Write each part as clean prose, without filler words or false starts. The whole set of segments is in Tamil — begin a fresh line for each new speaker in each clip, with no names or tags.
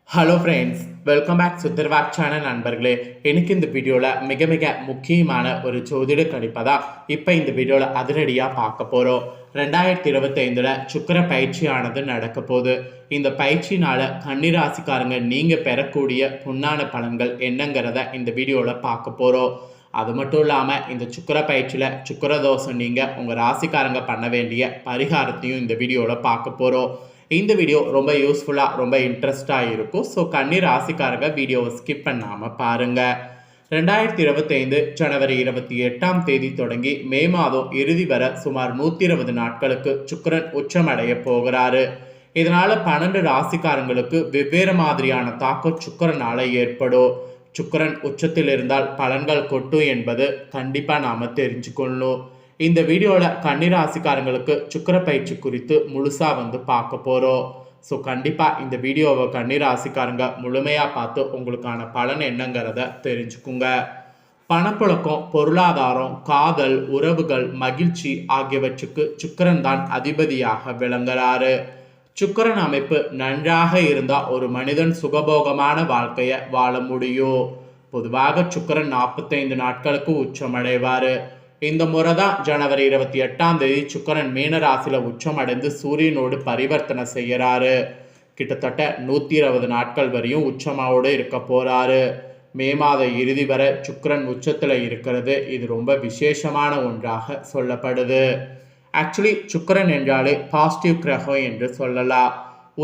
ஹலோ ஃப்ரெண்ட்ஸ், வெல்கம் பேக் சுத்தர்வாக் சேனல் நண்பர்களே. எனக்கு இந்த வீடியோவில் மிக மிக முக்கியமான ஒரு ஜோதிட கணிப்பை இப்போ இந்த வீடியோவில் அதிரடியாக பார்க்க போகிறோம். 2025 சுக்கிர பயிற்சியானது நடக்க போகுது. இந்த பயிற்சினால் கன்னிராசிக்காரங்க நீங்கள் பெறக்கூடிய பொன்னான பலன்கள் என்னங்கிறத இந்த வீடியோவில் பார்க்க போகிறோம். அது மட்டும் இல்லாமல் இந்த சுக்கிர பயிற்சியில் சுக்கிர தோஷம் நீங்கள் உங்கள் ராசிக்காரங்க பண்ண வேண்டிய பரிகாரத்தையும் இந்த வீடியோவில் பார்க்க போகிறோம். இந்த வீடியோ ரொம்ப யூஸ்ஃபுல்லாக ரொம்ப இன்ட்ரெஸ்டாக இருக்கும். ஸோ கண்ணீர் ராசிக்காரங்க வீடியோவை ஸ்கிப் பண்ணாமல் பாருங்கள். 2025 ஜனவரி 28 தொடங்கி மே மாதம் இறுதி வரை சுமார் 120 நாட்களுக்கு சுக்கிரன் உச்சமடைய போகிறாரு. இதனால் 12 ராசிக்காரங்களுக்கு வெவ்வேறு மாதிரியான தாக்கம் சுக்கிரனால் ஏற்படும். சுக்கிரன் உச்சத்தில் இருந்தால் பலன்கள் கொட்டும் என்பது கண்டிப்பாக நாம் தெரிஞ்சுக்கொள்ளணும். இந்த வீடியோவில் கன்னிராசிக்காரங்களுக்கு சுக்கிர பயிற்சி குறித்து முழுசாக பார்க்க போகிறோம். ஸோ கண்டிப்பாக இந்த வீடியோவை கன்னிராசிக்காரங்க முழுமையாக பார்த்து உங்களுக்கான பலன் என்னங்கிறத தெரிஞ்சுக்குங்க. பணப்புழக்கம், பொருளாதாரம், காதல், உறவுகள், மகிழ்ச்சி ஆகியவற்றுக்கு சுக்கிரன் தான் அதிபதியாக விளங்குறாரு. சுக்கிரன் அமைப்பு நன்றாக இருந்தால் ஒரு மனிதன் சுகபோகமான வாழ்க்கையை வாழ முடியும். பொதுவாக சுக்கிரன் 45 நாட்களுக்கு உச்சமடைவார். இந்த முறை தான் ஜனவரி 28 சுக்கிரன் மீன ராசியில் உச்சமடைந்து சூரியனோடு பரிவர்த்தனை செய்கிறாரு. கிட்டத்தட்ட 120 நாட்கள் வரையும் உச்சமாவோடு இருக்க போகிறாரு. மே மாத இறுதி வரை சுக்கிரன் உச்சத்தில் இருக்கிறது. இது ரொம்ப விசேஷமான ஒன்றாக சொல்லப்படுது. ஆக்சுவலி சுக்கிரன் என்றாலே பாசிட்டிவ் கிரகம் என்று சொல்லலாம்.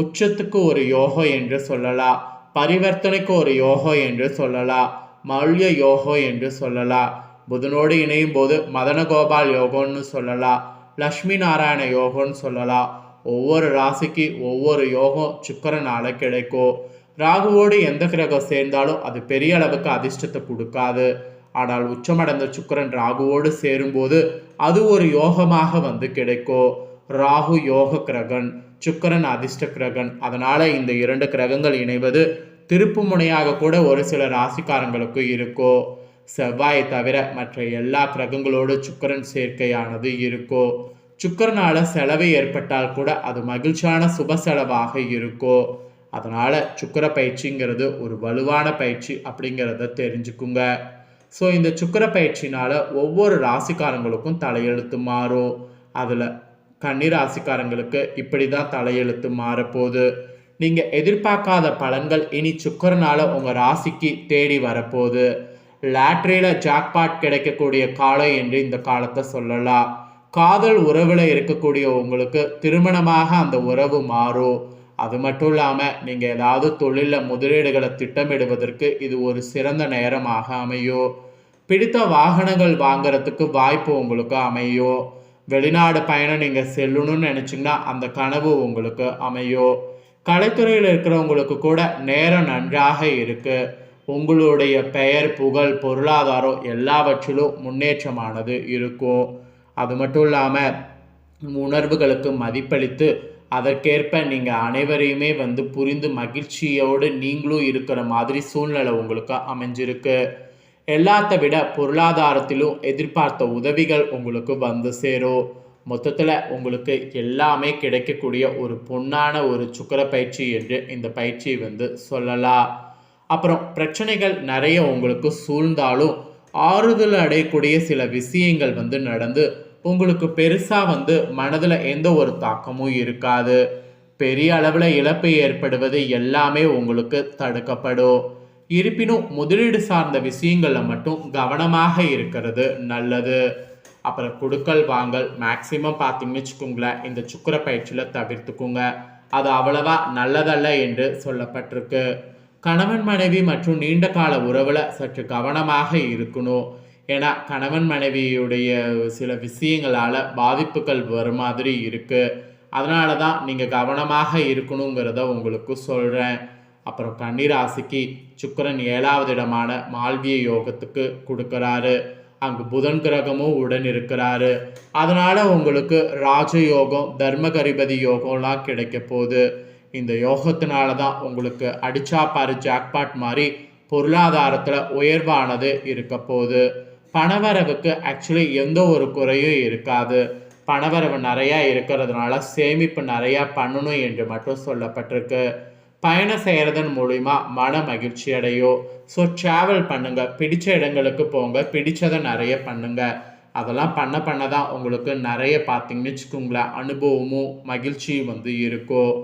உச்சத்துக்கு ஒரு யோகம் என்று சொல்லலாம். பரிவர்த்தனைக்கு ஒரு யோகம் என்று சொல்லலாம். மல்ய யோகம் என்று சொல்லலாம். புதனோடு இணையும் போது மதனகோபால் யோகம்னு சொல்லலாம். லக்ஷ்மி நாராயண யோகம்னு சொல்லலாம். ஒவ்வொரு ராசிக்கு ஒவ்வொரு யோகம் சுக்கிரனால கிடைக்கும். ராகுவோடு எந்த கிரகம் சேர்ந்தாலும் அது பெரிய அளவுக்கு அதிர்ஷ்டத்தை கொடுக்காது. ஆனால் உச்சமடைந்த சுக்கிரன் ராகுவோடு சேரும்போது அது ஒரு யோகமாக கிடைக்கும். ராகு யோக கிரகன், சுக்கிரன் அதிர்ஷ்ட கிரகன். அதனால இந்த 2 கிரகங்கள் இணைவது திருப்பு முனையாக கூட ஒரு சில ராசிக்காரங்களுக்கு இருக்கும். செவ்வாயை தவிர மற்ற எல்லா கிரகங்களோடு சுக்கிரன் சேர்க்கையானது இருக்கும். சுக்கிரனால செலவு ஏற்பட்டால் கூட அது மகிழ்ச்சியான சுப செலவாக இருக்கும். அதனால சுக்கிர பயிற்சிங்கிறது ஒரு வலுவான பயிற்சி அப்படிங்கிறத தெரிஞ்சுக்குங்க. ஸோ இந்த சுக்கிர பயிற்சினால ஒவ்வொரு ராசிக்காரங்களுக்கும் தலையெழுத்து மாறும். அதில் கன்னி ராசிக்காரங்களுக்கு இப்படி தான் தலையெழுத்து மாறப்போகுது. நீங்கள் எதிர்பார்க்காத பலன்கள் இனி சுக்கிரனால உங்கள் ராசிக்கு தேடி வரப்போகுது. லாட்ரியில் ஜாக்பாட் கிடைக்கக்கூடிய காலம் என்று இந்த காலத்தை சொல்லலாம். காதல் உறவில் இருக்கக்கூடிய உங்களுக்கு திருமணமாக அந்த உறவு மாறும். அது மட்டும் இல்லாமல் நீங்கள் ஏதாவது தொழிலில் முதலீடுகளை திட்டமிடுவதற்கு இது ஒரு சிறந்த நேரமாக அமையும். பிடித்த வாகனங்கள் வாங்கிறதுக்கு வாய்ப்பு உங்களுக்கு அமையும். வெளிநாடு பயணம் நீங்கள் செல்லணும்னு நினச்சிங்கன்னா அந்த கனவு உங்களுக்கு அமையும். கலைத்துறையில் இருக்கிறவங்களுக்கு கூட நேரம் நன்றாக இருக்குது. உங்களுடைய பெயர், புகழ், பொருளாதாரம் எல்லாவற்றிலும் முன்னேற்றமானது இருக்கும். அது மட்டும் இல்லாமல் உணர்வுகளுக்கு மதிப்பளித்து அதற்கேற்ப நீங்கள் அனைவரையுமே புரிந்து மகிழ்ச்சியோடு நீங்களும் இருக்கிற மாதிரி சூழ்நிலை உங்களுக்கு அமைஞ்சிருக்கு. எல்லாத்த விட பொருளாதாரத்திலும் எதிர்பார்த்த உதவிகள் உங்களுக்கு சேரும். மொத்தத்தில் உங்களுக்கு எல்லாமே கிடைக்கக்கூடிய ஒரு பொன்னான ஒரு சுக்கிர பயிற்சி என்று இந்த பயிற்சியை சொல்லலாம். அப்புறம் பிரச்சனைகள் நிறைய உங்களுக்கு சூழ்ந்தாலும் ஆறுதல் அடையக்கூடிய சில விஷயங்கள் நடந்து உங்களுக்கு பெருசாக மனதில் எந்த ஒரு தாக்கமும் இருக்காது. பெரிய அளவில் இழப்பு ஏற்படுவது எல்லாமே உங்களுக்கு தடுக்கப்படும். இருப்பினும் முதலீடு சார்ந்த விஷயங்களில் மட்டும் கவனமாக இருக்கிறது நல்லது. அப்புறம் கொடுக்கல் வாங்கல் மேக்சிமம் பார்த்தீங்கன்னு வச்சுக்கோங்களேன், இந்த சுக்கிர பயிற்சியில் தவிர்த்துக்குங்க. அது அவ்வளவா நல்லதல்ல என்று சொல்லப்பட்டிருக்கு. கணவன் மனைவி மற்றும் நீண்ட கால உறவில் சற்று கவனமாக இருக்கணும். ஏன்னா கணவன் மனைவியுடைய சில விஷயங்களால் பாதிப்புகள் வரும் மாதிரி இருக்குது. அதனால தான் நீங்கள் கவனமாக இருக்கணுங்கிறத உங்களுக்கு சொல்கிறேன். அப்புறம் கன்னிராசிக்கு சுக்கிரன் 7வது இடமான மால்விய யோகத்துக்கு கொடுக்குறாரு. அங்கு புதன் கிரகமும் உடன் இருக்கிறாரு. அதனால் உங்களுக்கு ராஜயோகம், தர்மகரிபதி யோகம்லாம் கிடைக்க போகுது. இந்த யோகத்தினால தான் உங்களுக்கு அடிச்சா பாரு ஜாக்பாட் மாதிரி பொருளாதாரத்தில் உயர்வானது இருக்க போகுது. பணவரவுக்கு ஆக்சுவலி எந்த ஒரு குறையும் இருக்காது. பணவரவு நிறையா இருக்கிறதுனால சேமிப்பு நிறையா பண்ணணும் என்று மட்டும் சொல்லப்பட்டிருக்கு. பயணம் செய்கிறதன் மூலிமா மன மகிழ்ச்சி அடையும். ஸோ ட்ராவல் பண்ணுங்கள், பிடிச்ச இடங்களுக்கு போங்க, பிடிச்சதை நிறைய பண்ணுங்கள். அதெல்லாம் பண்ண தான் உங்களுக்கு நிறைய பார்த்தீங்கன்னு வச்சுக்கோங்களேன் அனுபவமும் மகிழ்ச்சியும் இருக்கும்.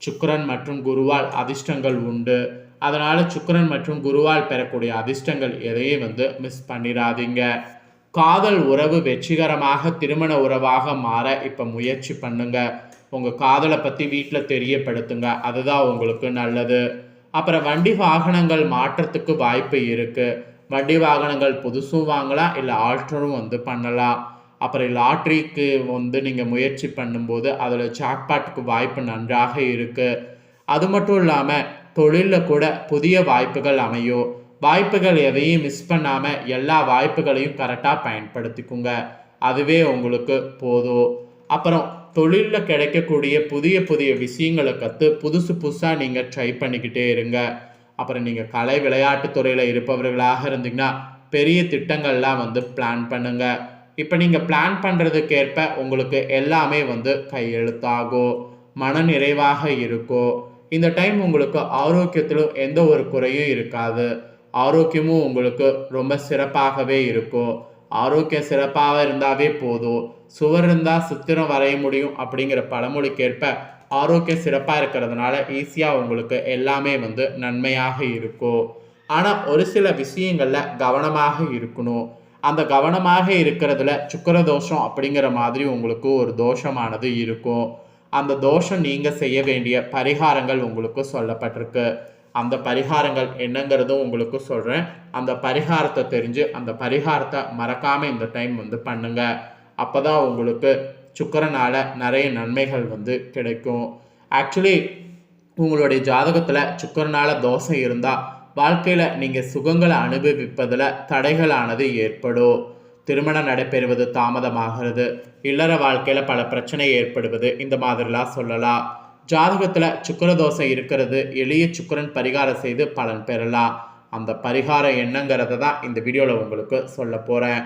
சுக்கிரன் மற்றும் குருவால் அதிர்ஷ்டங்கள் உண்டு. அதனால் சுக்கிரன் மற்றும் குருவால் பெறக்கூடிய அதிர்ஷ்டங்கள் எதையும் மிஸ் பண்ணிடாதீங்க. காதல் உறவு வெற்றிகரமாக திருமண உறவாக மாற இப்போ முயற்சி பண்ணுங்க. உங்கள் காதலை பற்றி வீட்டில் தெரியப்படுத்துங்க, அதுதான் உங்களுக்கு நல்லது. அப்புறம் வண்டி வாகனங்கள் மாற்றத்துக்கு வாய்ப்பு இருக்குது. வண்டி வாகனங்கள் புதுசும் வாங்கலாம், இல்லை ஆல்டரும் பண்ணலாம். அப்புறம் லாட்ரிக்கு நீங்கள் முயற்சி பண்ணும்போது அதில் ஜாக்பாட்டுக்கு வாய்ப்பு நன்றாக இருக்குது. அது மட்டும் இல்லாமல் தொழிலில் கூட புதிய வாய்ப்புகள் அமையும். வாய்ப்புகள் எதையும் மிஸ் பண்ணாமல் எல்லா வாய்ப்புகளையும் கரெக்டாக பயன்படுத்திக்குங்க, அதுவே உங்களுக்கு போதும். அப்புறம் தொழிலில் கிடைக்கக்கூடிய புதிய புதிய விஷயங்களை கற்று புதுசாக நீங்கள் ட்ரை பண்ணிக்கிட்டே இருங்க. அப்புறம் நீங்கள் கலை விளையாட்டு துறையில் இருப்பவர்களாக இருந்தீங்கன்னா பெரிய திட்டங்கள்லாம் பிளான் பண்ணுங்கள். இப்போ நீங்கள் பிளான் பண்ணுறதுக்கேற்ப உங்களுக்கு எல்லாமே கையெழுத்தாகும், மன நிறைவாக இருக்கும். இந்த டைம் உங்களுக்கு ஆரோக்கியத்திலும் எந்த ஒரு குறையும் இருக்காது. ஆரோக்கியமும் உங்களுக்கு ரொம்ப சிறப்பாகவே இருக்கும். ஆரோக்கியம் சிறப்பாக இருந்தாவே போதும். சுவர் இருந்தால் சித்திரம் வரைய முடியும் அப்படிங்கிற பழமொழிக்கேற்ப ஆரோக்கியம் சிறப்பாக இருக்கிறதுனால ஈஸியாக உங்களுக்கு எல்லாமே நன்மையாக இருக்கும். ஆனால் ஒரு சில விஷயங்களில் கவனமாக இருக்கணும். அந்த கவனமாக இருக்கிறதுல சுக்கிர தோஷம் அப்படிங்கிற மாதிரி உங்களுக்கு ஒரு தோஷமானது இருக்கும். அந்த தோஷம் நீங்கள் செய்ய வேண்டிய பரிகாரங்கள் உங்களுக்கு சொல்லப்பட்டிருக்கு. அந்த பரிகாரங்கள் என்னங்கிறதும் உங்களுக்கு சொல்கிறேன். அந்த பரிகாரத்தை தெரிஞ்சு அந்த பரிகாரத்தை மறக்காமல் இந்த டைம் பண்ணுங்க. அப்போ தான் உங்களுக்கு சுக்கிரனால் நிறைய நன்மைகள் கிடைக்கும். ஆக்சுவலி உங்களுடைய ஜாதகத்தில் சுக்கிரனால் தோஷம் இருந்தால் வாழ்க்கையில் நீங்கள் சுகங்களை அனுபவிப்பதில் தடைகளானது ஏற்படும். திருமணம் நடைபெறுவது தாமதமாகிறது, இல்லற வாழ்க்கையில் பல பிரச்சனை ஏற்படுவது, இந்த மாதிரிலாம் சொல்லலாம். ஜாதகத்தில் சுக்கிர தோஷம் இருக்கிறது, எளிய சுக்கிரன் பரிகாரம் செய்து பலன் பெறலாம். அந்த பரிகாரம் என்னங்கிறத தான் இந்த வீடியோவில் உங்களுக்கு சொல்ல போகிறேன்.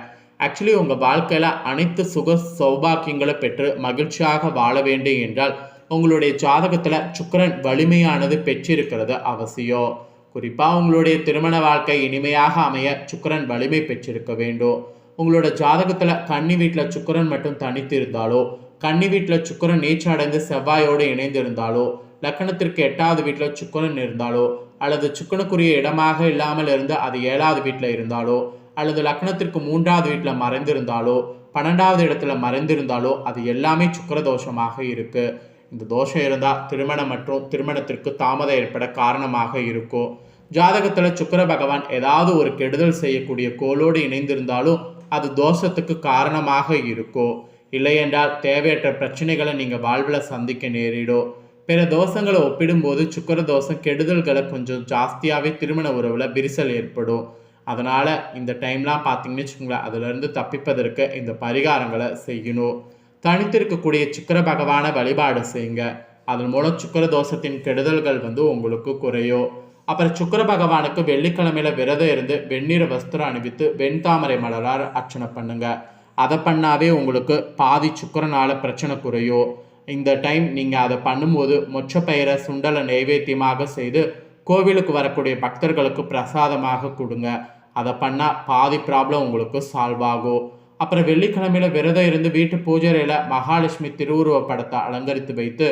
ஆக்சுவலி உங்கள் வாழ்க்கையில் அனைத்து சுக சௌபாக்கியங்களை பெற்று மகிழ்ச்சியாக வாழ வேண்டும் என்றால் உங்களுடைய ஜாதகத்தில் சுக்கிரன் வலிமையானது பெற்றிருக்கிறது அவசியம். குறிப்பாக உங்களுடைய திருமண வாழ்க்கை இனிமையாக அமைய சுக்கிரன் வலிமை பெற்றிருக்க வேண்டும். உங்களோட ஜாதகத்தில் கன்னி வீட்டில் சுக்கிரன் மட்டும் தனித்து இருந்தாலோ, கன்னி வீட்டில் சுக்கிரன் நீச்சடைந்து செவ்வாயோடு இணைந்திருந்தாலோ, லக்கணத்திற்கு 8வது வீட்டில் சுக்கிரன் இருந்தாலோ, அல்லது சுக்கிரனுக்குரிய இடமாக இல்லாமல் இருந்து அது 7வது வீட்டில் இருந்தாலோ, அல்லது லக்கணத்திற்கு 3வது வீட்டில் மறைந்திருந்தாலோ, 12வது இடத்துல மறைந்திருந்தாலோ, அது எல்லாமே சுக்கிர தோஷமாக இருக்கு. இந்த தோஷம் இருந்தால் திருமணம் மற்றும் திருமணத்திற்கு தாமதம் ஏற்பட காரணமாக இருக்கும். ஜாதகத்தில் சுக்கிர பகவான் ஏதாவது ஒரு கெடுதல் செய்யக்கூடிய கோளோடு இணைந்திருந்தாலும் அது தோஷத்துக்கு காரணமாக இருக்கும். இல்லையென்றால் தேவையற்ற பிரச்சனைகளை நீங்கள் வாழ்வில் சந்திக்க நேரிடும். பிற தோஷங்களை ஒப்பிடும்போது சுக்கிர தோஷம் கெடுதல்களை கொஞ்சம் ஜாஸ்தியாகவே திருமண உறவில் விரிசல் ஏற்படும். அதனால் இந்த டைம்லாம் பார்த்தீங்கன்னு வச்சுக்கோங்களேன், அதிலிருந்து தப்பிப்பதற்கு இந்த பரிகாரங்களை செய்யணும். தனித்திருக்கக்கூடிய சுக்கிர பகவானை வழிபாடு செய்யுங்க. அதன் மூலம் சுக்கிர தோஷத்தின் கெடுதல்கள் உங்களுக்கு குறையும். அப்புறம் சுக்கிர பகவானுக்கு வெள்ளிக்கிழமையில விரதம் இருந்து வெண்ணிற வஸ்திரம் அணிவித்து வெண்தாமரை மலரால் அர்ச்சனை பண்ணுங்க. அதை பண்ணாவே உங்களுக்கு பாதி சுக்கிரனால பிரச்சனை குறையும். இந்த டைம் நீங்கள் அதை பண்ணும்போது மொச்சப்பயிரை சுண்டலை நைவேத்தியமாக செய்து கோவிலுக்கு வரக்கூடிய பக்தர்களுக்கு பிரசாதமாக கொடுங்க. அதை பண்ணால் பாதி ப்ராப்ளம் உங்களுக்கு சால்வ் ஆகும். அப்புறம் வெள்ளிக்கிழமையில விரதம் இருந்து வீட்டு பூஜையில் மகாலட்சுமி திருவுருவ படத்தை அலங்கரித்து வைத்து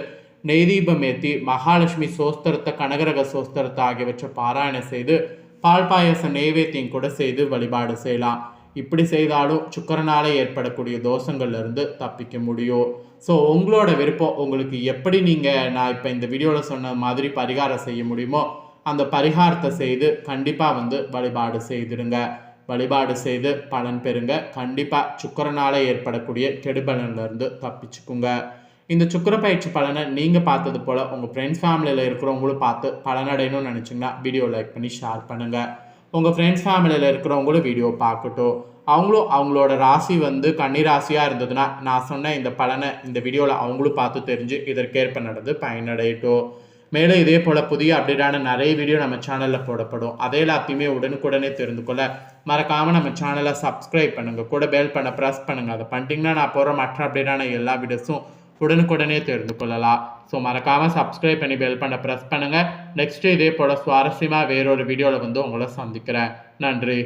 நெய்தீபம் ஏற்றி மகாலட்சுமி சோஸ்திரத்தை, கனகரக சோஸ்திரத்தை ஆகியவற்றை பாராயணம் செய்து பால் பாயச நெய்வேத்தியம் கூட செய்து வழிபாடு செய்யலாம். இப்படி செய்தாலும் சுக்கிரனால ஏற்படக்கூடிய தோஷங்கள்லேருந்து தப்பிக்க முடியும். ஸோ உங்களோட விருப்பம், உங்களுக்கு எப்படி நீங்கள் நான் இப்போ இந்த வீடியோவில் சொன்ன மாதிரி பரிகாரம் செய்ய முடியுமோ அந்த பரிகாரத்தை செய்து கண்டிப்பாக வழிபாடு செய்திருங்க. வழிபாடு செய்து பலன் பெறுங்க. கண்டிப்பாக சுக்கிரனால ஏற்படக்கூடிய கெடுபலன்லேருந்து தப்பிச்சுக்குங்க. இந்த சுக்கிர பயிற்சி பலனை நீங்கள் பார்த்தது போல் உங்கள் ஃப்ரெண்ட்ஸ் ஃபேமிலியில் இருக்கிறவங்களும் பார்த்து பலனடையணும்னு நினச்சிங்கன்னா வீடியோ லைக் பண்ணி ஷேர் பண்ணுங்கள். உங்கள் ஃப்ரெண்ட்ஸ் ஃபேமிலியில் இருக்கிறவங்களும் வீடியோ பார்க்கட்டும். அவங்களும் அவங்களோட ராசி கன்னி ராசியாக இருந்ததுன்னா நான் சொன்ன இந்த பலனை இந்த வீடியோவில் அவங்களும் பார்த்து தெரிஞ்சு இதற்கேற்ப நடந்து பயனடையட்டும். மேலும் இதே போல் புதிய அப்டேட்டான நிறைய வீடியோ நம்ம சேனலில் போடப்படும். அதே எல்லாத்தையுமே உடனுக்குடனே தெரிந்து கொள்ள மறக்காமல் நம்ம சேனலை சப்ஸ்கிரைப் பண்ணுங்கள், கூட பெல் பண்ண ப்ரெஸ் பண்ணுங்கள். அதை பண்ணிட்டீங்கன்னா நான் போகிற மற்ற அப்டேட்டான எல்லா வீடியோஸும் உடனுக்குடனே தெரிந்து கொள்ளலாம். ஸோ மறக்காமல் சப்ஸ்கிரைப் பண்ணி பெல் பண்ண ப்ரெஸ் பண்ணுங்கள். நெக்ஸ்ட்டு இதே போல் சுவாரஸ்யமாக வேறொரு வீடியோவில் வந்து உங்களை சந்திக்கிறேன். நன்றி.